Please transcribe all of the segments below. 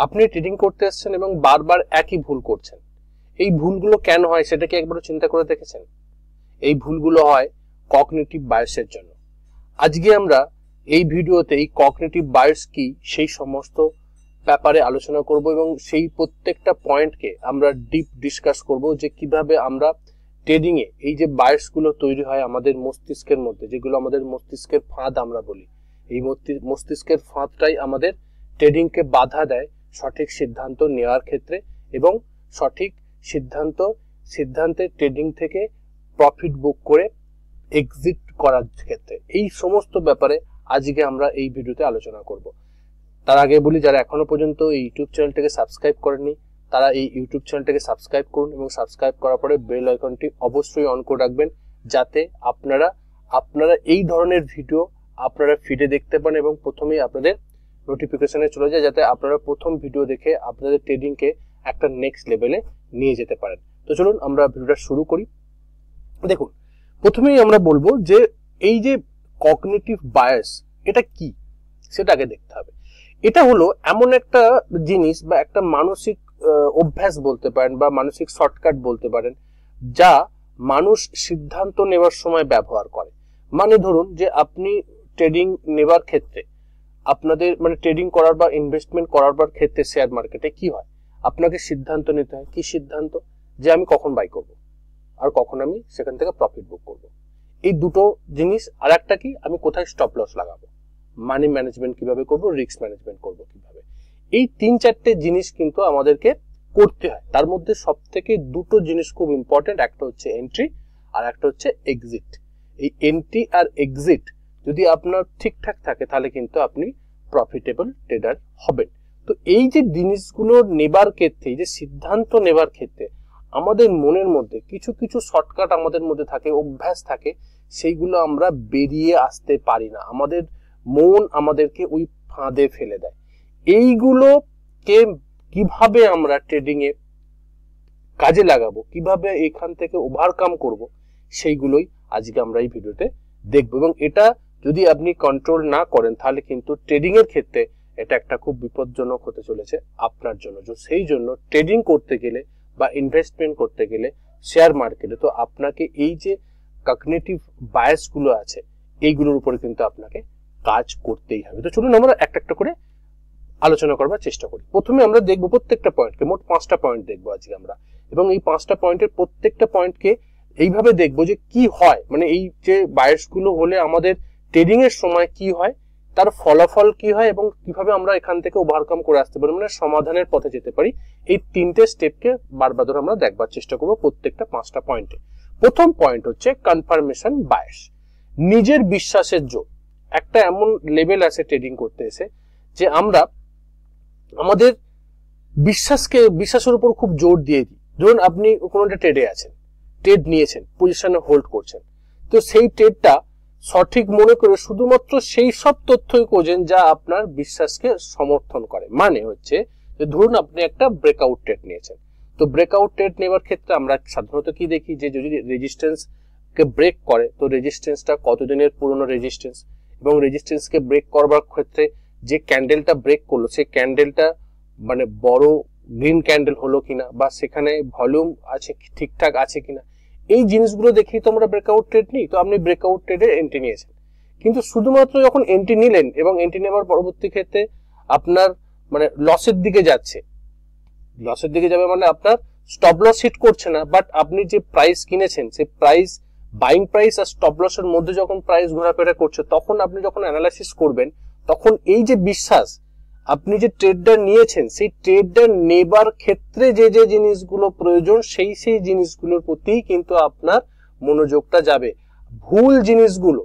আপনি ট্রেডিং করতে এসেছেন এবং বারবার একই ভুল করছেন। এই ভুলগুলো কেন হয় সেটা কি একবার চিন্তা করে দেখেছেন? এই ভুলগুলো হয় কগনিটিভ বায়াসের জন্য। আজকে আমরা এই ভিডিওতে এই কগনিটিভ বায়াস কি সেই সমস্ত ব্যাপারে আলোচনা করব এবং সেই প্রত্যেকটা পয়েন্টকে আমরা ডিপ ডিসকাস করব যে কিভাবে আমরা ট্রেডিং এ এই যে বায়াস গুলো তৈরি হয় আমাদের মস্তিষ্কের মধ্যে, যেগুলো আমাদের মস্তিষ্কের ফাঁদ আমরা বলি, এই মস্তিষ্কের ফাঁদটাই আমাদের ট্রেডিং কে বাধা দেয় সঠিক সিদ্ধান্ত নেওয়ার ক্ষেত্রে এবং সঠিক সিদ্ধান্তে ট্রেডিং থেকে প্রফিট বুক করে এক্সিট করার ক্ষেত্রে। এই সমস্ত ব্যাপারে আজকে আমরা এই ভিডিওতে আলোচনা করব। তার আগে বলি, যারা এখনো পর্যন্ত এই ইউটিউব চ্যানেলটাকে সাবস্ক্রাইব করেননি তারা এই ইউটিউব চ্যানেলটাকে সাবস্ক্রাইব করুন এবং সাবস্ক্রাইব করার পরে বেল আইকনটি অবশ্যই অন করে রাখবেন, যাতে আপনারা এই ধরনের ভিডিও আপনারা ফিডে দেখতে পান এবং প্রথমেই আপনাদের নোটিফিকেশনে চলে যায়, যাতে আপনারা প্রথম ভিডিও দেখে আপনাদের ট্রেডিং কে একটা নেক্সট লেভেলে নিয়ে যেতে পারেন। তো চলুন আমরা ভিডিওটা শুরু করি। দেখুন, প্রথমেই আমরা বলবো যে এই যে কগনিটিভ বায়াস এটা কি সেটা আগে দেখতে হবে। এটা হলো এমন একটা জিনিস বা একটা মানসিক অভ্যাস বলতে পারেন বা মানসিক শর্টকাট বলতে পারেন, যা মানুষ সিদ্ধান্ত নেওয়ার সময় ব্যবহার করে। মানে ধরুন যে আপনি ট্রেডিং নেবার ক্ষেত্রে আপনাদের ট্রেডিং করার বা ইনভেস্টমেন্ট করার ক্ষেত্রে শেয়ার মার্কেটে কি হয়, আপনাকে সিদ্ধান্ত নিতে হয়। কি সিদ্ধান্ত? যে আমি কখন বাই করব আর কখন আমি সেখান থেকে প্রফিট বুক করব, এই দুটো জিনিস। আর একটা কি, আমি কোথায় স্টপ লস লাগাবো, মানি ম্যানেজমেন্ট কিভাবে করব, রিস্ক ম্যানেজমেন্ট করব কিভাবে। এই 3-4টে জিনিস কিন্তু আমাদেরকে করতে হয়। তার মধ্যে সব থেকে দুটো জিনিস খুব ইম্পর্টেন্ট, একটা হচ্ছে এন্ট্রি আর একটা হচ্ছে এক্সিট। এই এন্ট্রি আর এক্সিট যদি আপনার ঠিকঠাক থাকে তাহলে কিন্তু আপনি প্রফিটেবল ট্রেডার হবেন। তো এই যে জিনিসগুলো নেবার ক্ষেত্রে, এই যে সিদ্ধান্ত নেবার ক্ষেত্রে আমাদের মনের মধ্যে কিছু কিছু শর্টকাট আমাদের মধ্যে থাকে, অভ্যাস থাকে, সেইগুলো আমরা বেরিয়ে আসতে পারি না। আমাদের মন আমাদেরকে ওই ফাঁদে ফেলে দেয়। এইগুলোকে কিভাবে আমরা ট্রেডিং এ কাজে লাগাবো, কিভাবে এখান থেকে ওভারকাম করব, সেইগুলোই আজকে আমরা এই ভিডিওতে দেখবো। এবং এটা যদি আপনি কন্ট্রোল না করেন তাহলে কিন্তু ট্রেডিং এর ক্ষেত্রে এটা একটা খুব বিপজ্জনক হতে চলেছে আপনার জন্য। সেই জন্য ট্রেডিং করতে গেলে বা ইনভেস্টমেন্ট করতে গেলে শেয়ার মার্কেটে, তো আপনাকে এই যে কগনিটিভ বায়াস গুলো আছে এইগুলোর উপরে কিন্তু আপনাকে কাজ করতেই হবে। তো চলুন আমরা একটা একটা করে আলোচনা করবার চেষ্টা করি। প্রথমে আমরা দেখবো প্রত্যেকটা পয়েন্টকে, মোট 5টা পয়েন্ট দেখবো আজকে আমরা, এবং এই 5টা পয়েন্টের প্রত্যেকটা পয়েন্টকে এইভাবে দেখবো যে কি হয়, এই যে বায়াস গুলো হলে আমাদের ট্রেডিং এর সময় কি হয়, তার ফলাফল কি হয় এবং কিভাবে আমরা এখান থেকে ওভারকাম করে আসতে পারি, সমাধানের পথে যেতে পারি। এই 3টে স্টেপকে বারবার ধরে আমরা দেখবার চেষ্টা করবো প্রত্যেকটা 5টা পয়েন্টে। প্রথম পয়েন্ট হচ্ছে কনফার্মেশন বায়াস, নিজের বিশ্বাসের জোর। একটা এমন লেভেল আছে ট্রেডিং করতে এসে যে আমরা আমাদের বিশ্বাসের উপর খুব জোর দিয়ে দিই। ধরুন আপনি কোনো একটা ট্রেডে আছেন, ট্রেড নিয়েছেন, পজিশনে হোল্ড করছেন, তো সেই ট্রেডটা সঠিক মনে করে শুধুমাত্র সেই সব তথ্যই খোঁজেন যা আপনার বিশ্বাসকে সমর্থন করে। মানে হচ্ছে যে ধরুন আপনি একটা ব্রেকআউট ট্রেড নিয়েছেন, তো ব্রেকআউট ট্রেড নেওয়ার ক্ষেত্রে আমরা সাধারণত কি দেখি, যে যদি রেজিস্ট্যান্স কে ব্রেক করে, তো রেজিস্ট্যান্সটা কতদিনের পুরনো রেজিস্ট্যান্স, এবং রেজিস্ট্যান্স কে ব্রেক করবার ক্ষেত্রে যে ক্যান্ডেলটা ব্রেক করলো সেই ক্যান্ডেলটা বড় গ্রিন ক্যান্ডেল হলো কিনা, বা সেখানে ভলিউম আছে ঠিকঠাক আছে কিনা, এই জিনিসগুলো দেখেই তো আমরা ব্রেকআউট ট্রেড নিই। তো আপনি ব্রেকআউট ট্রেডে এন্ট্রি নিয়েছেন, কিন্তু শুধুমাত্র যখন এন্ট্রি নিলেন এবং এন্ট্রি নেবার পরবর্তী ক্ষেত্রে আপনার লসের দিকে যাচ্ছে, লসের দিকে যাবে আপনার স্টপ লস হিট করছে না, বাট আপনি যে প্রাইস কিনেছেন সেই প্রাইস, বাইং প্রাইস আর স্টপ লসের মধ্যে যখন প্রাইস ঘোরাফেরা করছে, তখন আপনি যখন অ্যানালাইসিস করবেন, তখন এই যে বিশ্বাস, আপনি যে ট্রেডটা নিয়েছেন সেই ট্রেডটা নেবার ক্ষেত্রে যে যে জিনিসগুলো প্রয়োজন সেই জিনিসগুলোর প্রতি কিন্তু আপনার মনোযোগটা যাবে। ভুল জিনিসগুলো,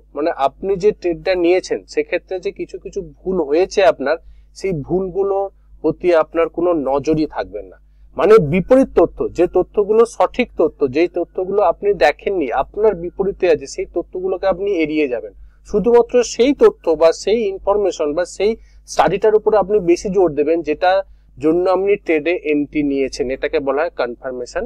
আপনি যে ট্রেডটা নিয়েছেন সেক্ষেত্রে যে কিছু কিছু ভুল হয়েছে আপনার, সেই ভুলগুলোর প্রতি আপনার কোনো নজরই থাকবে না। বিপরীত তথ্য, যে তথ্যগুলো সঠিক তথ্য, যেই তথ্যগুলো আপনি দেখেননি, আপনার বিপরীতে আছে, সেই তথ্যগুলোকে আপনি এড়িয়ে যাবেন। শুধুমাত্র সেই তথ্য বা সেই ইনফরমেশন বা সেই স্টাডিটার উপরে আপনি বেশি জোর দেবেন যেটা জন্য আপনি ট্রেডে এন্ট্রি নিয়েছেন। এটাকে বলা হয় কনফার্মেশন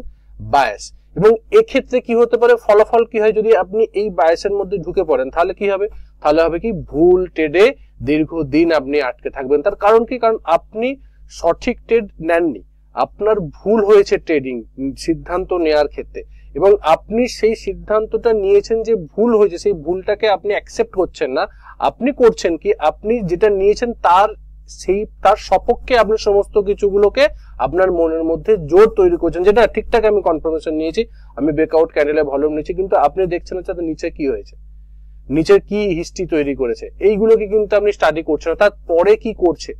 বায়াস। এবং এক্ষেত্রে কি হতে পারে, ফলাফল কি হয়, যদি আপনি এই বায়াসের মধ্যে ঢুকে পড়েন তাহলে কি হবে, তাহলে হবে কি ভুল ট্রেডে দীর্ঘদিন আপনি আটকে থাকবেন। তার কারণ কি, কারণ আপনি সঠিক ট্রেড নেননি, আপনার ভুল হয়েছে ট্রেডিং সিদ্ধান্ত নেওয়ার ক্ষেত্রে, এবং আপনি সেই সিদ্ধান্তটা নিয়েছেন যে ভুল হয়েছে, সেই ভুলটাকে আপনি অ্যাকসেপ্ট করছেন না। আপনি করছেন কি, আপনি যেটা নিয়েছেন তার সপক্ষে আপনি সমস্ত কিছুগুলোকে আপনার মনের মধ্যে জোর তৈরি করছেন, যেটা ঠিকঠাক আমি কনফার্মেশন নিয়েছি, আমি ব্রেকআউট ক্যান্ডেলে ভলিউম নিয়েছি, কিন্তু আপনি দেখছেন হচ্ছে নিচে কি হয়েছে, নিচের কি হিস্ট্রি তৈরি করেছে, এইগুলোকে কিন্তু আপনি স্টাডি করছেন না। তারপরে কি করছে,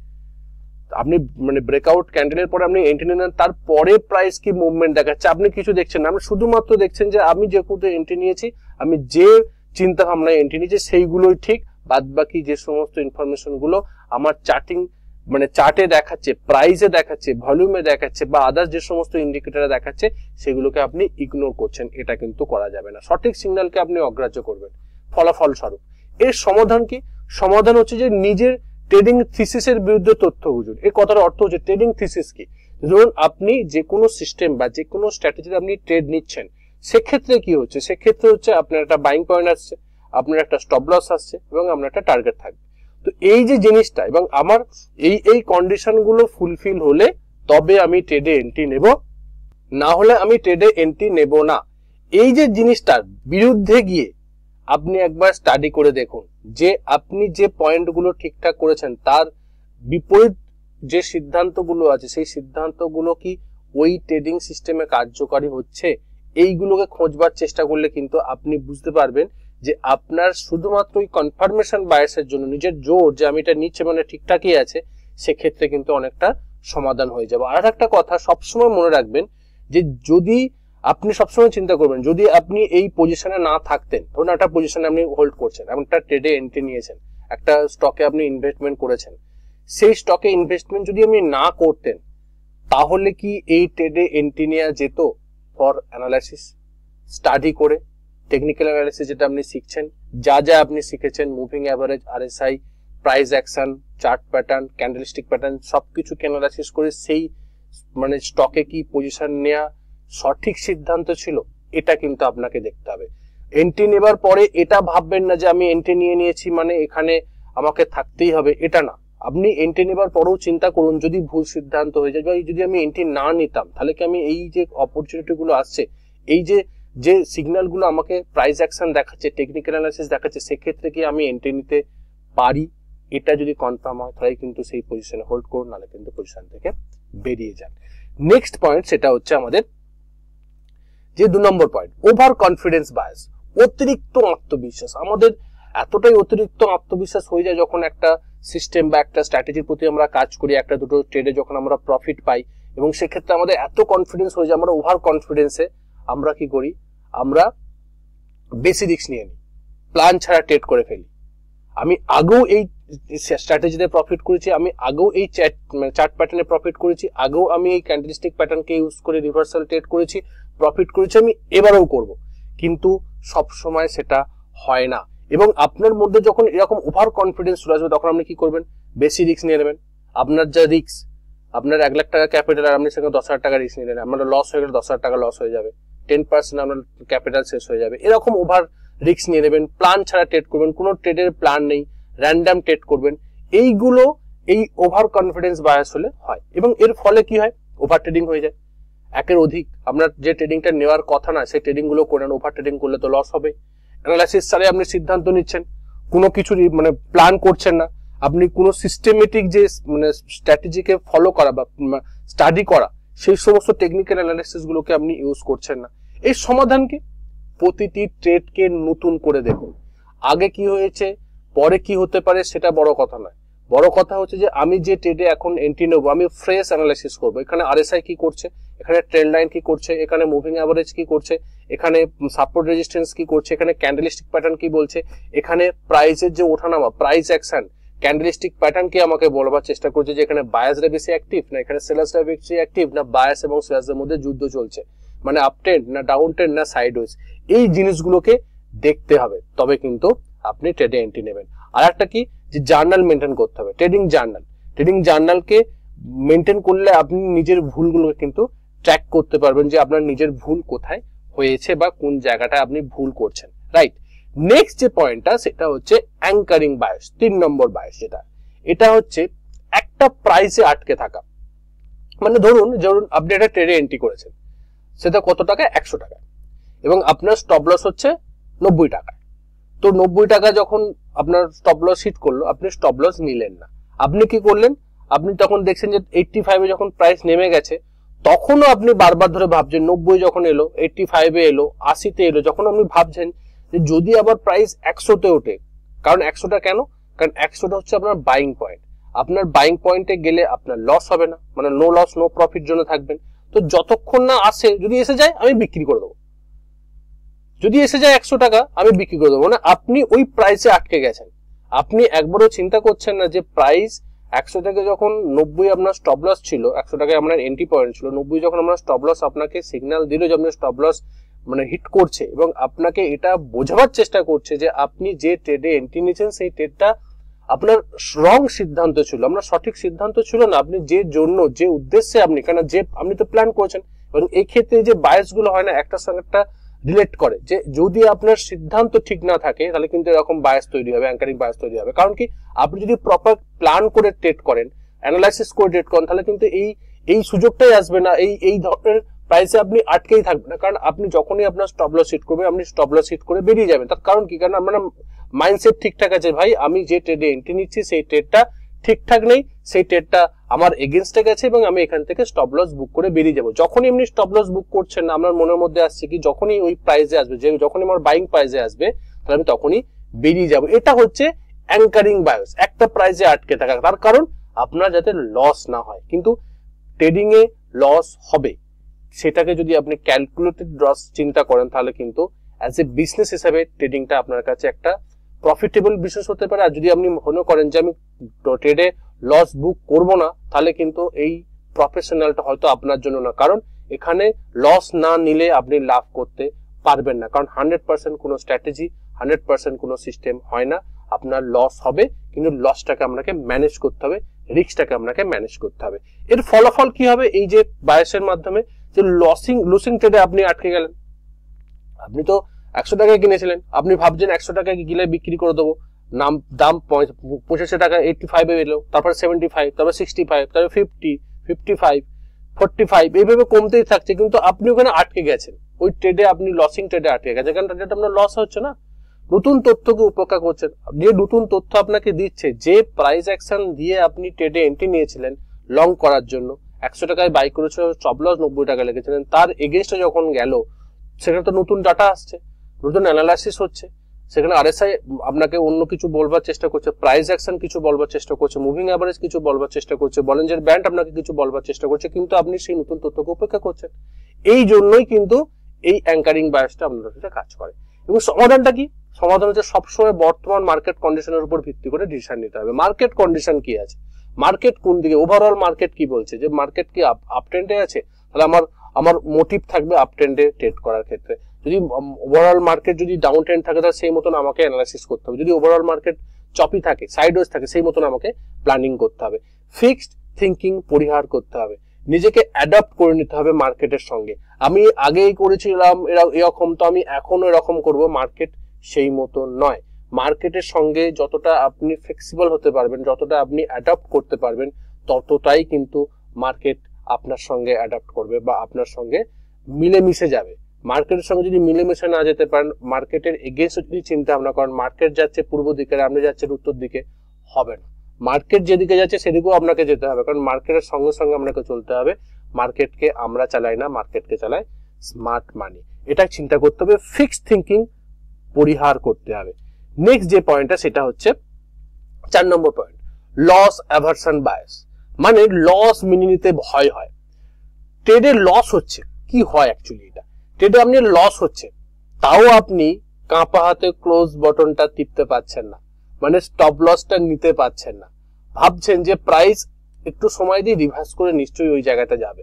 আপনি মানে ব্রেকআউট ক্যান্ডেলের পরে আপনি এন্ট্রি নেন, তারপরে প্রাইস কি মুভমেন্ট দেখাচ্ছে আপনি কিছু দেখছেন না। আপনি শুধুমাত্র দেখছেন যে আমি যে কোথাও এন্ট্রি নিয়েছি, আমি যে চিন্তা ভাবনায় এন্ট্রি নিয়েছি সেইগুলোই ঠিক, বাদ বাকি যে সমস্ত ইনফরমেশন গুলো আমার চার্টিং মানে চার্টে দেখাচ্ছে, প্রাইসে দেখাচ্ছে, ভলিউমে দেখাচ্ছে, বা আদার্স যে সমস্ত ইন্ডিকেটরে দেখাচ্ছে, সেগুলোকে আপনি ইগনোর করছেন। এটা কিন্তু করা যাবে না। সঠিক সিগন্যালকে আপনি অগ্রাহ্য করবেন ফলাফল স্বরূপ। এর সমাধান কি? সমাধান হচ্ছে যে নিজের ট্রেডিং থিসিসের বিরুদ্ধে তথ্য খুঁজুন। এই কথার অর্থ হচ্ছে ট্রেডিং থিসিস কি, ধরুন আপনি যে কোনো সিস্টেম বা যে কোনো স্ট্র্যাটেজিতে আপনি ট্রেড নিচ্ছেন, সেক্ষেত্রে কি হচ্ছে, সেক্ষেত্রে হচ্ছে আপনার একটা বাইং পয়েন্ট আসছে, আপনার একটা স্টপ লস আসছে, এবং আপনার একটা টার্গেট থাকবে। তো এই যে জিনিসটা এবং আমার এই কন্ডিশন গুলো ফুলফিল হলে তবে আমি ট্রেডে এন্ট্রি নেব, না হলে আমি ট্রেডে এন্ট্রি নেব না। এই যে জিনিসটার বিরুদ্ধে গিয়ে আপনি একবার স্টাডি করে দেখুন যে আপনি যে পয়েন্টগুলো ঠিকঠাক করেছেন তার বিপরীত যে সিদ্ধান্তগুলো আছে, সেই সিদ্ধান্তগুলো কি ওই ট্রেডিং সিস্টেমে কার্যকারী হচ্ছে। এইগুলোকে খোঁজবার চেষ্টা করলে কিন্তু আপনি বুঝতে পারবেন যে আপনার শুধুমাত্র ওই কনফার্মেশন বায়াসের জন্য নিজের জোর যে আমি এটা নিচ্ছে মানে ঠিকঠাকই আছে, সেক্ষেত্রে কিন্তু অনেকটা সমাধান হয়ে যাবে। আর একটা কথা সবসময় মনে রাখবেন যে যদি আপনি সবসময় চিন্তা করবেন, যদি আপনি এই পজিশনে না থাকতেন, ধরুন একটা পজিশনে আপনি হোল্ড করছেন, এমন একটা ট্রেডে এন্ট্রি নিয়েছেন, একটা স্টকে আপনি ইনভেস্টমেন্ট করেছেন, সেই স্টকে ইনভেস্টমেন্ট যদি আপনি না করতেন, তাহলে কি এই ট্রেডে এন্ট্রি নেওয়া যেত? ফর অ্যানালাইসিস স্টাডি করে টেকনিক্যাল অ্যানালাইসিস যেটা আপনি শিখছেন, যা যা আপনি শিখেছেন, moving average, RSI, price action, chart pattern, candlestick pattern, সবকিছুকে অ্যানালাইসিস করে সেই মানে স্টকে কি পজিশন নেওয়া সঠিক সিদ্ধান্ত ছিল, এটা কিন্তু আপনাকে দেখতে হবে। এন্ট্রি নেবার পরে এটা ভাববেন না যে আমি এন্ট্রি নিয়েছি মানে এখানে আমাকে থাকতেই হবে, এটা না। আপনি এন্ট্রি নেবার পরেও চিন্তা করুন যদি ভুল সিদ্ধান্ত হয়ে যায়, বা যদি আমি এন্ট্রি না নিতাম তাহলে কি আমি এই যে অপরচুনিটি গুলো আসছে, এই যে সিগন্যাল গুলো আমাকে প্রাইস অ্যাকশন দেখাচ্ছে, টেকনিক্যাল অ্যানালাইসিস দেখাচ্ছে, সেক্ষেত্রে কি আমি এন্ট্রি নিতে পারি? এটা যদি কনফার্ম হয় তাহলে কিন্তু সেই পজিশনে হোল্ড করুন, নাহলে কিন্তু পজিশন থেকে বেরিয়ে যান। নেক্সট পয়েন্ট সেটা হচ্ছে আমাদের যে 2 নম্বর পয়েন্ট, ওভার কনফিডেন্স বায়াস, অতিরিক্ত আত্মবিশ্বাস। আমাদের এতটাই অতিরিক্ত আত্মবিশ্বাস হয়ে যায় যখন একটা সিস্টেম বা একটা স্ট্র্যাটেজির প্রতি আমরা কাজ করি, একটা দুটো ট্রেডে যখন আমরা প্রফিট পাই, এবং সেক্ষেত্রে আমাদের এত কনফিডেন্স হয়ে যায়, আমরা ওভার কনফিডেন্সে আমরা কি করি, আমরা বেশি রিস্ক নিয়ে নিই, প্ল্যান ছাড়া ট্রেড করে ফেলি। আমি আগেও এই স্ট্র্যাটেজিতে প্রফিট করেছি, আমি আগেও এই চার্ট প্যাটার্নে প্রফিট করেছি, আগেও আমি এই ক্যান্ডেলস্টিক প্যাটার্নকে ইউজ করে রিভার্সাল ট্রেড করেছি, প্রফিট করেছি, আমি এবারেও করব, কিন্তু সব সময় সেটা হয় না। এবং আপনার মধ্যে যখন এরকম ওভার কনফিডেন্স চলে আসবে, তখন আপনি কি করবেন, বেশি রিস্ক নিয়ে নেবেন। আপনার যা রিস্ক, আপনার 1 লাখ টাকা ক্যাপিটাল, আর আপনি সেখানে 10,000 টাকা রিস্ক নিয়ে নেবেন, আপনার লস হয়ে গেলে 10,000 টাকা লস হয়ে যাবে, 10% আপনার ক্যাপিটাল শেষ হয়ে যাবে। এরকম ওভার রিস্ক নিয়ে নেবেন, প্ল্যান ছাড়া ট্রেড করবেন, কোনো ট্রেডের প্ল্যান নেই, র্যান্ডাম ট্রেড করবেন। এইগুলো এই ওভার কনফিডেন্স বায়াস হলে হয়, এবং এর ফলে কি হয়, ওভার ট্রেডিং হয়ে যায়। একের অধিক আপনার যে ট্রেডিংটা নেওয়ার কথা না, সেই ট্রেডিং গুলো করেন, ওভার ট্রেডিং করলে তো লস হবে। অ্যানালাইসিস ছাড়াই আপনি সিদ্ধান্ত নিচ্ছেন, কোনো কিছু মানে প্ল্যান করছেন না, আপনি কোনো সিস্টেমেটিক যে মানে স্ট্র্যাটেজিকে ফলো করা বা স্টাডি করা, সেই সমস্ত টেকনিক্যাল অ্যানালাইসিস গুলোকে আপনি ইউজ করছেন না। এই সমাধান কি, প্রতিটি ট্রেডকে নতুন করে দেখুন। আগে কি হয়েছে, পরে কি হতে পারে সেটা বড় কথা নয়, বড় কথা হচ্ছে যে আমি যে ট্রেডে এখন এন্ট্রি নেবো, আমি ফ্রেশ অ্যানালাইসিস করবো। এখানে আরএসআই কি করছে, এখানে ট্রেন্ড লাইন কি করছে, এখানে মুভিং অ্যাভারেজ কি করছে, এখানে সাপোর্ট রেজিস্ট্যান্স কি করছে, এখানে ক্যান্ডেলস্টিক প্যাটার্ন কি বলছে, এখানে প্রাইসের যে ওঠানামা, প্রাইস অ্যাকশন, ক্যান্ডেলস্টিক প্যাটার্ন কি আমাকে বলবার চেষ্টা করছে যে এখানে বায়াসরা বেশি অ্যাক্টিভ, না এখানে সেলার্সরা বেশি অ্যাক্টিভ, না বায়াস এবং সেলার্সদের মধ্যে যুদ্ধ চলছে, মানে আপ ট্রেন্ড না ডাউন ট্রেন্ড না সাইডওয়েজ। এই জিনিসগুলোকে দেখতে হবে, তবে কিন্তু আপনি ট্রেডে এন্ট্রি নেবেন। আর একটা কি, যে জার্নাল মেনটেন করতে হবে, ট্রেডিং জার্নাল। ট্রেডিং জার্নালকে মেনটেন করলে আপনি নিজের ভুলগুলোকে কিন্তু ট্র্যাক করতে পারবেন, যে আপনার নিজের ভুল কোথায় হয়েছে বা কোন জায়গাটা আপনি ভুল করছেন, রাইট। নেক্সট যে পয়েন্টটা সেটা হচ্ছে অ্যাঙ্কারিং বায়াস, 3 নম্বর বায়াস যেটা, এটা হচ্ছে একটা প্রাইসে আটকে থাকা। মানে ধরুন আপনি একটা ট্রেডে এন্ট্রি করেছেন, সেটা কত টাকা? 100 টাকা, এবং আপনার স্টপ লস হচ্ছে 90 টাকা। তো 90 টাকা যখন আপনার স্টপ লস হিট করলো, আপনি স্টপ লস নিলেন না। আপনি কি করলেন? আপনি তখন দেখছেন যে 85 যখন প্রাইস নেমে গেছে, তখনও আপনি বারবার ধরে ভাবছেন 90 যখন এলো, 85 এলো, 80 এলো, যখন আপনি ভাবছেন যে যদি আবার প্রাইস 100 ওঠে, কারণ 100টা কেন? কারণ 100টা হচ্ছে আপনার বাইং পয়েন্ট। আপনার বাইং পয়েন্টে গেলে আপনার লস হবে না, মানে নো লস নো প্রফিট জন্য থাকবেন। তো যতক্ষণ না আসে, যদি এসে যায় আমি বিক্রি করে দেবো, যদি এসে যায় 100 টাকা আমি বিক্রি করে দেবো। মানে আপনি ওই প্রাইসে আটকে গেছেন। আপনি একবারও চিন্তা করছেন না যে প্রাইস 100 থেকে যখন 90 আপনার স্টপ লস ছিল, 100 টাকায় আপনার এন্ট্রি পয়েন্ট ছিল, 90 যখন আপনার স্টপ লস আপনাকে সিগন্যাল দিল যে আপনার স্টপ লস মানে হিট করছে, এবং আপনাকে এটা বোঝাবার চেষ্টা করছে যে আপনি যে ট্রেডে এন্ট্রি নিয়েছেন সেই ট্রেডটা আপনার রং সিদ্ধান্ত ছিল, আপনার সঠিক সিদ্ধান্ত ছিল না। আপনি যে জন্য, যে উদ্দেশ্যে আপনি, কারণ যে আপনি তো প্ল্যান করেছেন, এবং এই ক্ষেত্রে যে বায়াস গুলো হয় না, একটার সঙ্গে একটা রিলেট করে, যে যদি আপনার সিদ্ধান্ত ঠিক না থাকে তাহলে কিন্তু এরকম বায়াস তৈরি হবে, অ্যাঙ্কারিং বায়াস তৈরি হবে। কারণ কি, আপনি যদি প্রপার প্ল্যান করে ট্রেড করেন, অ্যানালাইসিস করে ট্রেড করেন, তাহলে কিন্তু এই সুযোগটাই আসবে না, এই ধরনের প্রাইসে আপনি আটকেই থাকবেন না। কারণ আপনি যখনই আপনার স্টপ লস হিট করবেন, আপনি স্টপ লস হিট করে বেরিয়ে যাবেন। তার কারণ কি? কারণ আপনার মাইন্ডসেট ঠিকঠাক আছে, ভাই আমি যে ট্রেডে এন্ট্রি নিচ্ছি সেই ট্রেডটা ঠিকঠাক নেই, সেই ট্রেডটা আমার এগেইনস্টে গেছে, এবং আমি এখান থেকে স্টপ লস বুক করে বেরিয়ে যাবো। যখনই আপনি স্টপ লস বুক করছেন না, আপনার মনের মধ্যে আসছে কি যখনই ওই প্রাইসে আসবে, যে যখনই আমার বাইং প্রাইসে আসবে, তাহলে আমি তখনই বেরিয়ে যাব। এটা হচ্ছে অ্যাঙ্কারিং বায়াস, একটা প্রাইসে আটকে থাকা। তার কারণ আপনার যাতে লস না হয়। কিন্তু ট্রেডিং এ লস হবে, সেটাকে যদি আপনি ক্যালকুলেটেড লস চিন্তা করেন, তাহলে কিন্তু অ্যাজ এ বিজনেস হিসেবে ট্রেডিংটা আপনার কাছে একটা প্রফিটেবল বিজনেস হতে পারে। আর যদি আপনি মনে করেন যে আমি ট্রেডে লস বুক করব না, তাহলে কিন্তু এই প্রফেশনালটা হয়তো আপনার জন্য না। কারণ এখানে লস না নিলে আপনি লাভ করতে পারবেন না। কারণ 100% কোনো স্ট্র্যাটেজি, 100% কোনো সিস্টেম হয় না। আপনার লস হবে, কিন্তু লসটাকে আপনাকে ম্যানেজ করতে হবে, রিস্কটাকে আপনাকে ম্যানেজ করতে হবে। এর ফলাফল কি হবে? এই যে বায়াসের মাধ্যমে যে লুসিং ট্রেডে আপনি আটকে গেলেন। আপনি তো 100 টাকায় কিনেছিলেন, আপনি ভাবছেন 100 টাকায় গিলে বিক্রি করে দেবো, দাম 85 টাকা 85 এলো, তারপর 75, তারপর 65, তারপর 50, 55, 45, এইভাবে কমতেই থাকছে। কিন্তু আপনি ওখানে আটকে গেছেন, ওই ট্রেডে আপনি লসিং ট্রেডে আটকে গেছেন, কারণ ট্রেডে আপনার লস হচ্ছে না। নতুন তথ্যকে উপেক্ষা করছেন। যে নতুন তথ্য আপনাকে দিচ্ছে, যে প্রাইস অ্যাকশন দিয়ে আপনি ট্রেডে এন্ট্রি নিয়েছিলেন লং করার জন্য, 100 টাকায় বাই করেছিল, স্টপ লস 90 টাকা লেগেছিলেন, তার এগেইনস্টে যখন গেল, সেখানে তো নতুন ডাটা আসছে, নতুন অ্যানালাইসিস হচ্ছে, সেখানে আরএসআই আপনাকে অন্য কিছু বলবার চেষ্টা করছে, প্রাইস অ্যাকশন কিছু বলবার চেষ্টা করছে, মুভিং অ্যাভারেজ কিছু বলবার চেষ্টা করছে, বলিঞ্জার ব্যান্ড আপনাকে কিছু বলবার চেষ্টা করছে, কিন্তু আপনি সেই নতুন তথ্যকে উপেক্ষা করছেন। এই জন্যই কিন্তু এই অ্যাঙ্কারিং বায়াসটা আপনার সাথে কাজ করে। এবং সমাধানটা কি? সমাধান হচ্ছে সবসময় বর্তমান মার্কেট কন্ডিশনের উপর ভিত্তি করে ডিসিশন নিতে হবে। মার্কেট কন্ডিশন কি আছে, মার্কেট কোন দিকে, ওভারঅল মার্কেট কি বলছে, যে মার্কেট কি আপ ট্রেন্ডে আছে, তাহলে আমার মোটিভ থাকবে আপ ট্রেন্ডে ট্রেড করার ক্ষেত্রে। যদি ওভারঅল মার্কেট যদি ডাউন ট্রেন্ড থাকে, তাহলে সেই মতন আমাকে অ্যানালাইসিস করতে হবে। যদি ওভারঅল মার্কেট চপি থাকে, সাইডওয়েজ থাকে, সেই মতন আমাকে প্ল্যানিং করতে হবে। ফিক্সড থিঙ্কিং পরিহার করতে হবে, নিজেকে অ্যাডাপ্ট করে নিতে হবে মার্কেটের সঙ্গে। আমি আগেই করেছিলাম এরকম, তো আমি এখনো এরকম করব, মার্কেট সেই মতো নয়। মার্কেটের সঙ্গে যতটা আপনি ফ্লেক্সিবল হতে পারবেন, যতটা আপনি অ্যাডাপ্ট করতে পারবেন, ততটাই কিন্তু মার্কেট আপনার সঙ্গে অ্যাডাপ্ট করবে বা আপনার সঙ্গে মিলেমিশে যাবে। মার্কেটের সঙ্গে যদি মিলেমিশে না যেতে পারেন, মার্কেটের এগেইনস্টে যদি চিন্তা ভাবনা করেন, মার্কেট যাচ্ছে পূর্ব দিকে, আপনি যাচ্ছেন উত্তর দিকে, হবে না। মার্কেট যেদিকে যাচ্ছে সেদিকেও আপনাকে যেতে হবে, কারণ মার্কেটের সঙ্গে সঙ্গে আপনাকে চলতে হবে। মার্কেটকে আমরা চালাই না, মার্কেটকে চালায় স্মার্ট মানি। এটা চিন্তা করতে হবে, ফিক্সড থিঙ্কিং পরিহার করতে হবে। নেক্সট যে পয়েন্টটা, সেটা হচ্ছে 4 নম্বর পয়েন্ট, লস অ্যাভারশন বায়াস। মানে লস মেনে নিতে ভয় হয়। ট্রেডে লস হচ্ছে, কি হয় অ্যাকচুয়ালি, এটা ট্রেডে আপনি লস হচ্ছে, তাও আপনি কাঁপা হাতে ক্লোজ বটনটা টিপতে পারছেন না, মানে স্টপ লসটা নিতে পারছেন না। ভাবছেন যে প্রাইস একটু সময় দিয়ে রিভার্স করে নিশ্চয়ই ওই জায়গাতে যাবে।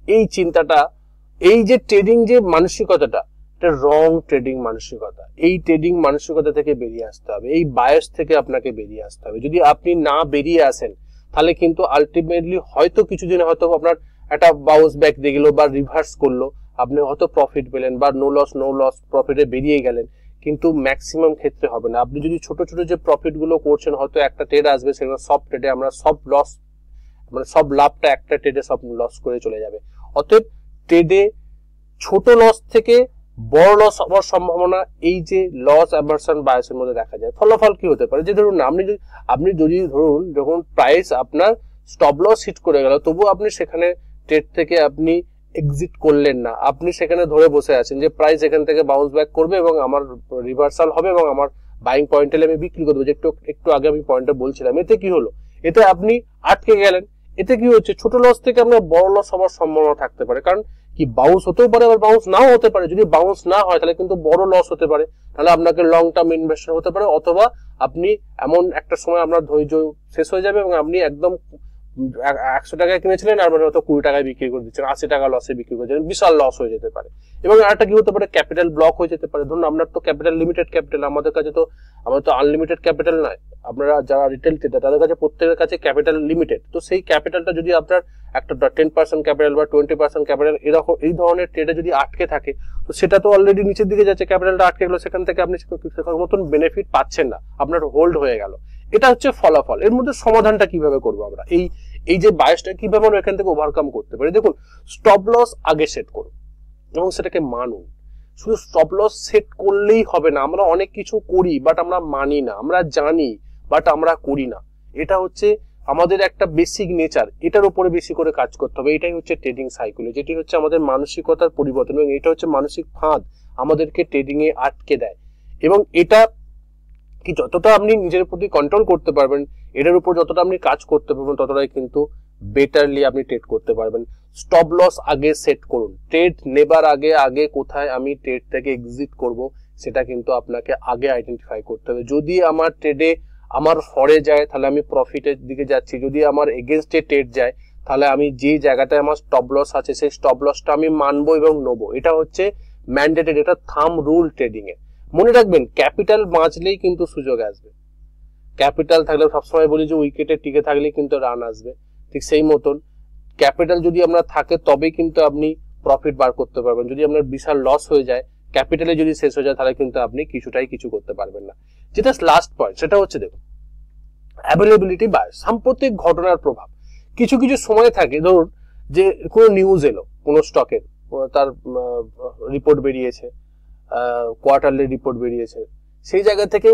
এই চিন্তাটা, এই যে ট্রেডিং যে মানসিকতাটা, এটা রং ট্রেডিং মানসিকতা। এই ট্রেডিং মানসিকতা থেকে বেরিয়ে আসতে হবে, এই বায়াস থেকে আপনাকে বেরিয়ে আসতে হবে। যদি আপনি না বেরিয়ে আসেন, তাহলে কিন্তু আলটিমেটলি হয়তো কিছুদিন হয়তো আপনার একটা বাউন্স ব্যাক দিয়ে গেল বা রিভার্স করলো, আপনি হয়তো প্রফিট পেলেন বা নো লস প্রফিটে বেরিয়ে গেলেন, কিন্তু ম্যাক্সিমাম ক্ষেত্রে হবে না। আপনি যদি ছোট ছোট যে প্রফিট গুলো করছেন, হয়তো একটা ট্রেড আসবে, সেখানে সব ট্রেডে আমরা সব লস মানে সব লাভটা একটা ট্রেডে সব লস করে চলে যাবে। অতএব ট্রেডে ছোট লস থেকে বড় লস হওয়ার সম্ভাবনা এই যে লস অ্যাভারশন বায়াসের মধ্যে দেখা যায়। ফলাফল কি হতে পারে, যে ধরুন আপনি যদি ধরুন যখন প্রাইস আপনার স্টপ লস হিট করে গেল, তবু আপনি সেখানে ট্রেড থেকে আপনি এক্সিট করলেন না, আপনি সেখানে ধরে বসে আছেন যে প্রাইস এখান থেকে বাউন্স ব্যাক করবে এবং আমার রিভার্সাল হবে এবং আমার বাইং পয়েন্টে আমি বিক্রি করবো, যে একটু আগে আমি পয়েন্টটা বলছিলাম। এতে কি হলো, এতে আপনি আটকে গেলেন। এতে কি হচ্ছে, ছোট লস থেকে আপনার বড় লস হওয়ার সম্ভাবনা থাকতে পারে। কারণ কি, বাউন্স হতেও পারে আবার বাউন্স নাও হতে পারে। যদি বাউন্স না হয় তাহলে কিন্তু বড় লস হতে পারে, তাহলে আপনাকে লং টার্ম ইনভেস্টর হতে পারে, অথবা আপনি এমন একটা সময় আপনার ধৈর্য শেষ হয়ে যাবে এবং আপনি একদম 100 টাকায় কিনেছিলেন আর মানে হয়তো 20 টাকায় বিক্রি করে দিচ্ছেন, 80 টাকা লসে বিক্রি করে দিচ্ছেন, বিশাল লস হয়ে যেতে পারে। এবং আরেকটা কি হতে পারে, ক্যাপিটাল ব্লক হয়ে যেতে পারে। ধরুন আপনার তো ক্যাপিটাল লিমিটেড ক্যাপিটাল, আমাদের তো আনলিমিটেড ক্যাপিটাল নয়। আপনারা যারা রিটেল ট্রেডার তাদের কাছে প্রত্যেকের কাছে ক্যাপিটাল লিমিটেড। তো সেই ক্যাপিটালটা যদি আপনার একটা 10% ক্যাপিটাল বা 20% ক্যাপিটাল এরকম এই ধরনের ট্রেডে যদি আটকে থাকে, তো সেটা তো অলরেডি নিচের দিকে যাচ্ছে, ক্যাপিটালটা আটকে গেল, সেখান থেকে আপনি মতন বেনিফিট পাচ্ছেন না, আপনার হোল্ড হয়ে গেল। এটা হচ্ছে ফলাফল। এর মধ্যে সমাধানটা কিভাবে করবো আমরা, এই যে বায়াসটা কিভাবে আমরা এখান থেকে ওভারকাম করতে পারি? দেখুন, স্টপ লস আগে সেট করুন এবং সেটাকে মানুন। শুধু স্টপ লস সেট করলেই হবে না, আমরা অনেক কিছু করি বাট আমরা মানি না, আমরা জানি বাট আমরা করি না। এটা হচ্ছে আমাদের একটা বেসিক নেচার, এটার উপরে বেশি করে কাজ করতে হবে। এটাই হচ্ছে ট্রেডিং সাইকোলজি, যেটি হচ্ছে আমাদের মানসিকতার পরিবর্তন, এবং এটা হচ্ছে মানসিক ফাঁদ আমাদেরকে ট্রেডিং এ আটকে দেয়। এবং এটা কি যতটা আপনি নিজের প্রতি কন্ট্রোল করতে পারবেন, এটার উপর যতটা আপনি কাজ করতে পারবেন, ততটাই কিন্তু বেটারলি আপনি ট্রেড করতে পারবেন। স্টপ লস আগে সেট করুন। ট্রেড নেবার আগে কোথায় আমি ট্রেড থেকে এক্সিট করব সেটা কিন্তু আপনাকে আগে আইডেন্টিফাই করতে হবে। যদি আমার ট্রেডে আমার ফরে যায় তাহলে আমি প্রফিটের দিকে যাচ্ছি, যদি আমার এগেনস্টে ট্রেড যায় তাহলে আমি যে জায়গাটায় আমার স্টপ লস আছে সেই স্টপ লসটা আমি মানবো এবং নেবো। এটা হচ্ছে ম্যান্ডেটেড, এটা থাম রুল ট্রেডিং এ। মনে রাখবেন, ক্যাপিটাল বাঁচলেই কিন্তু সুযোগ আসবে। ক্যাপিটাল থাকলে সবসময় বলি যে উইকেটে টিকে থাকলেই কিন্তু রান আসবে, ঠিক সেই মতন ক্যাপিটাল যদি আপনার থাকে তবেই কিন্তু আপনি প্রফিট বার করতে পারবেন। যদি আপনার বিশাল লস হয়ে যায়, ক্যাপিটালে যদি শেষ হয়ে যায়, তাহলে কিন্তু আপনি কিছু করতে পারবেন না। যেটা লাস্ট পয়েন্ট, সেটা হচ্ছে দেখুন অ্যাভেলেবিলিটি বায়াস, সাম্প্রতিক ঘটনার প্রভাব। কিছু সময় থাকে, ধরুন যে কোনো নিউজ এলো, কোনো স্টকের তার রিপোর্ট বেরিয়েছে, কোয়ার্টারলি রিপোর্ট বেরিয়েছে, সেই জায়গা থেকে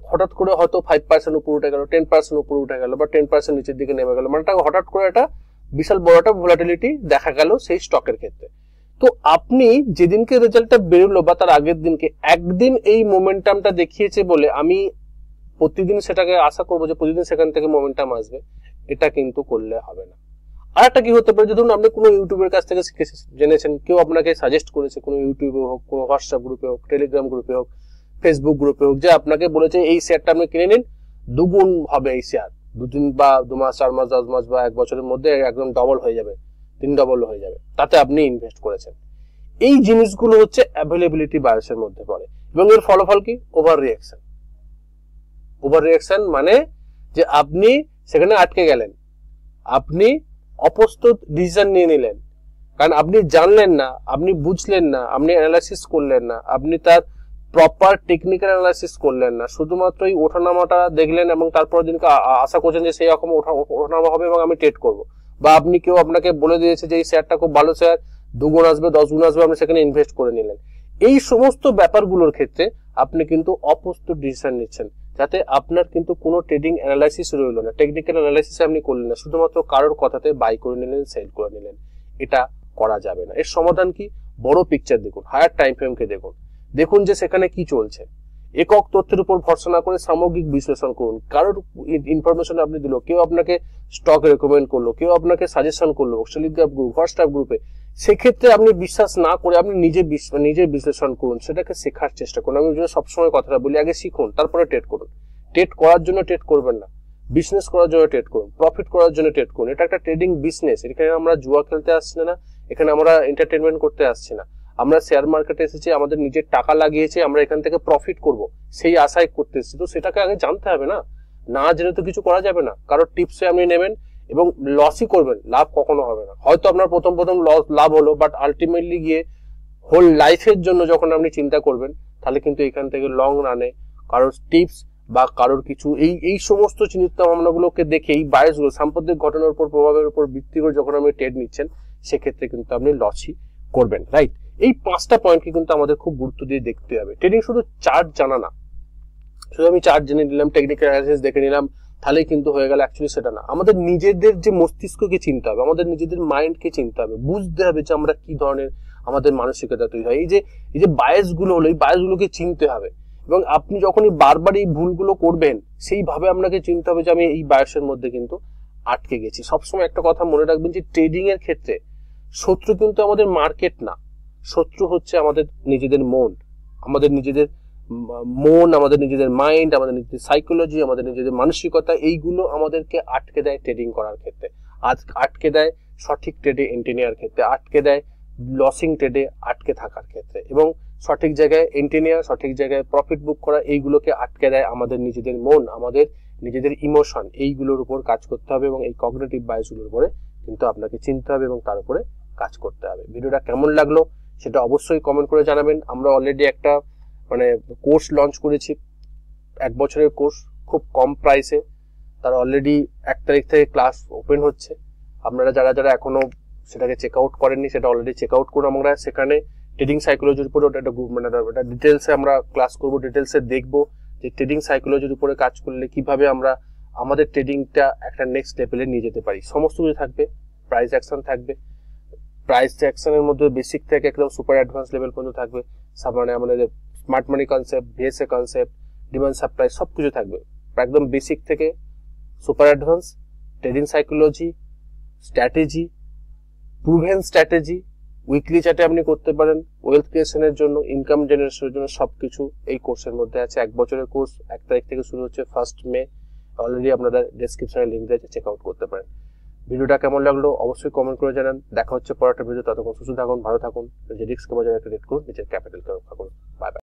হঠাৎ করে হয়তো 5% উপরে উঠে গেল, 10% উপরে উঠে গেল, বা 10% নিচের দিকে নেমে গেল, মানে হঠাৎ করে একটা বিশাল বড় একটা ভোলাটিলিটি দেখা গেল সেই স্টকের ক্ষেত্রে। তো আপনি যেদিনকে রেজাল্টটা বেরোলো বা তার আগের দিনকে একদিন এই মোমেন্টামটা দেখিয়েছে বলে আমি প্রতিদিন সেটাকে আশা করবো যে প্রতিদিন সেখান থেকে মোমেন্টাম আসবে, এটা কিন্তু করলে হবে না। আর একটা কি হতে পারে, যে ধরুন আপনি কোনো ইউটিউবের কাছ থেকে জেনেছেন, কেউ আপনাকে সাজেস্ট করেছে, কোনো ইউটিউবে হোক, কোনো হোয়াটসঅ্যাপ গ্রুপে হোক, টেলিগ্রাম গ্রুপে হোক, ফেসবুক গ্রুপে হোক, যে আপনাকে বলেছে এই শেয়ারটা আপনি কিনে নিন, দুগুণ হবে এই শেয়ার, 2 দিন বা 2 মাস, 4 মাস, 10 মাস বা 1 বছরের মধ্যে একদম ডবল হয়ে যাবে, 3 ডবল হয়ে যাবে, তাতে আপনি ইনভেস্ট করেছেন। এই জিনিসগুলো হচ্ছে অ্যাভেলেবিলিটি বায়াসের মধ্যে পড়ে। এবং এর ফলাফল কি, ওভার রিঅ্যাকশন মানে যে আপনি সেখানে আটকে গেলেন, আপনি অপ্রস্তুত ডিসিশন নিয়ে নিলেন, কারণ আপনি জানলেন না, আপনি বুঝলেন না, আপনি অ্যানালাইসিস করলেন না, আপনি তার প্রপার টেকনিক্যাল অ্যানালাইসিস করলেন না, শুধুমাত্র এই ওঠানামাটা দেখলেন এবং তারপর দিনকে আশা করছেন যে সেই রকম ওঠানামা হবে এবং আমি ট্রেড করব। বা আপনি কেউ আপনাকে বলে দিয়েছে যে এই শেয়ারটা খুব ভালো শেয়ার, 2 গুণ আসবে, 10 গুণ আসবে, আপনি সেখানে ইনভেস্ট করে নিলেন। এই সমস্ত ব্যাপারগুলোর ক্ষেত্রে আপনি কিন্তু অপ্রস্তুত ডিসিশন নিচ্ছেন, যাতে আপনার কিন্তু কোনো ট্রেডিং অ্যানালাইসিস রইল না, টেকনিক্যাল অ্যানালাইসিস আপনি করলেন না, শুধুমাত্র কারোর কথাতে বাই করে নিলেন, সেল করে নিলেন। এটা করা যাবে না। এর সমাধান কি, বড় পিকচার দেখুন, হায়ার টাইম ফ্রেমকে দেখুন যে সেখানে কি চলছে। একক তথ্যের উপর ভরসা না করে সামগ্রিক বিশ্লেষণ করুন। কারোর ইনফরমেশন আপনি দিল, কেউ আপনাকে স্টক রেকমেন্ড করলো, কেউ আপনাকে সাজেশন করলো টেলিগ্রাম গ্রুপ, হোয়াটসঅ্যাপ গ্রুপে, সেক্ষেত্রে আপনি বিশ্বাস না করে আপনি নিজে বিশ্লেষণ করুন, সেটাকে শেখার চেষ্টা করুন। আমি সবসময় কথাটা বলি, আগে শিখুন, তারপরে ট্রেড করুন। ট্রেড করার জন্য ট্রেড করবেন না, বিজনেস করার জন্য ট্রেড করুন, প্রফিট করার জন্য ট্রেড করুন। এটা একটা ট্রেডিং বিজনেস, এখানে আমরা জুয়া খেলতে আসছি না, এখানে আমরা এন্টারটেনমেন্ট করতে আসছি না। আমরা শেয়ার মার্কেটে এসেছি, আমাদের নিজের টাকা লাগিয়েছি, আমরা এখান থেকে প্রফিট করব সেই আশায় করতে এসেছি। তো সেটাকে আগে জানতে হবে না, না জেনে তো কিছু করা যাবে না। কারোর টিপসে আপনি নেবেন এবং লসই করবেন, লাভ কখনো হবে না। হয়তো আপনার প্রথম লাভ হলো, বাট আলটিমেটলি গিয়ে হোল লাইফের জন্য যখন আপনি চিন্তা করবেন, তাহলে কিন্তু এখান থেকে লং রানে কারোর টিপস বা কারোর কিছু এই সমস্ত চিন্তা ভাবনাগুলোকে দেখে এই বায়াসগুলো সাম্প্রতিক ঘটনার উপর প্রভাবের উপর ভিত্তি করে যখন আপনি ট্রেড নিচ্ছেন সেক্ষেত্রে কিন্তু আপনি লসই করবেন, রাইট? এই 5টা পয়েন্টকে কিন্তু আমাদের খুব গুরুত্ব দিয়ে দেখতে হবে। ট্রেডিং শুধু চার্ট জানা না, শুধু আমি চার্ট জেনে নিলাম, টেকনিক্যাল অ্যানালিসিস দেখে নিলাম, তাহলেই কিন্তু হয়ে গেল, অ্যাকচুয়ালি সেটা না। আমাদের নিজেদের যে মস্তিষ্ককে চিনতে হবে, আমাদের নিজেদের মাইন্ডকে চিনতে হবে, বুঝতে হবে যে আমরা কি ধরনের আমাদের মানসিকতা তৈরি হয়। এই যে বায়াসগুলো হলো, এই বায়াসগুলোকে চিনতে হবে এবং আপনি যখনই বারবার এই ভুলগুলো করবেন সেইভাবে আপনাকে চিনতে হবে যে আমি এই বায়াসের মধ্যে কিন্তু আটকে গেছি। সবসময় একটা কথা মনে রাখবেন যে ট্রেডিং এর ক্ষেত্রে শত্রু কিন্তু আমাদের মার্কেট না, শত্রু হচ্ছে আমাদের নিজেদের মন, আমাদের নিজেদের আমাদের নিজেদের মাইন্ড, আমাদের নিজেদের সাইকোলজি, আমাদের নিজেদের মানসিকতা। এইগুলো আমাদেরকে আটকে দেয় ট্রেডিং করার ক্ষেত্রে, আটকে দেয় সঠিক ট্রেডে এন্ট্রি নেওয়ার ক্ষেত্রে, আটকে দেয় লসিং ট্রেডে আটকে থাকার ক্ষেত্রে, এবং সঠিক জায়গায় এন্ট্রি নেওয়া, সঠিক জায়গায় প্রফিট বুক করা, এইগুলোকে আটকে দেয় আমাদের নিজেদের মন, আমাদের নিজেদের ইমোশন। এইগুলোর উপর কাজ করতে হবে এবং এই কগনিটিভ বায়াসগুলোর উপরে কিন্তু আপনাকে চিনতে হবে এবং তার উপরে কাজ করতে হবে। ভিডিওটা কেমন লাগলো সেটা অবশ্যই কমেন্ট করে জানাবেন। আমরা অলরেডি একটা কোর্স লঞ্চ করেছি, 1 বছরের কোর্স, খুব কম প্রাইসে। তার অলরেডি 1 তারিখ থেকে ক্লাস ওপেন হচ্ছে। আপনারা যারা এখনো সেটাকে চেক আউট করেননি সেটা অলরেডি চেক আউট করুন। আমরা সেখানে ট্রেডিং সাইকোলজির উপরে ওটা ডিটেলসে আমরা ক্লাস করবো, ডিটেলসে দেখবো যে ট্রেডিং সাইকোলজির উপরে কাজ করলে কিভাবে আমরা আমাদের ট্রেডিংটা একটা নেক্সট লেভেলে নিয়ে যেতে পারি। সমস্ত কিছু থাকবে, প্রাইস অ্যাকশন থাকবে, প্রাইস অ্যাকশনের মধ্যে বেসিক থেকে একদম সুপার অ্যাডভান্স লেভেল পর্যন্ত থাকবে। আমাদের স্মার্ট মানি concept, VSA concept, demand supply সবকিছু থাকবে, একদম বেসিক থেকে super advance. Trading psychology, strategy, proven strategy, weekly চার্টে আপনি করতে পারেন, ওয়েলথ ক্রিয়েশনের জন্য, ইনকাম জেনারেশনের জন্য সবকিছু এই কোর্সের মধ্যে আছে। 1 বছরের কোর্স 1 তারিখ থেকে শুরু হচ্ছে, 1 মে। অলরেডি আপনারা ডেসক্রিপশনে লিঙ্ক দিয়েছে, চেক আউট করতে পারেন। ভিডিওটা কেমন লাগলো অবশ্যই কমেন্ট করে জানান। দেখা হচ্ছে পরের একটা ভিডিও, ততক্ষণ সুস্থ থাকুন, ভালো থাকুন, নিজের রিস্ককে বজায় রেখে ট্রেড করুন, নিজের ক্যাপিটালকে রক্ষা করুন। Bye bye.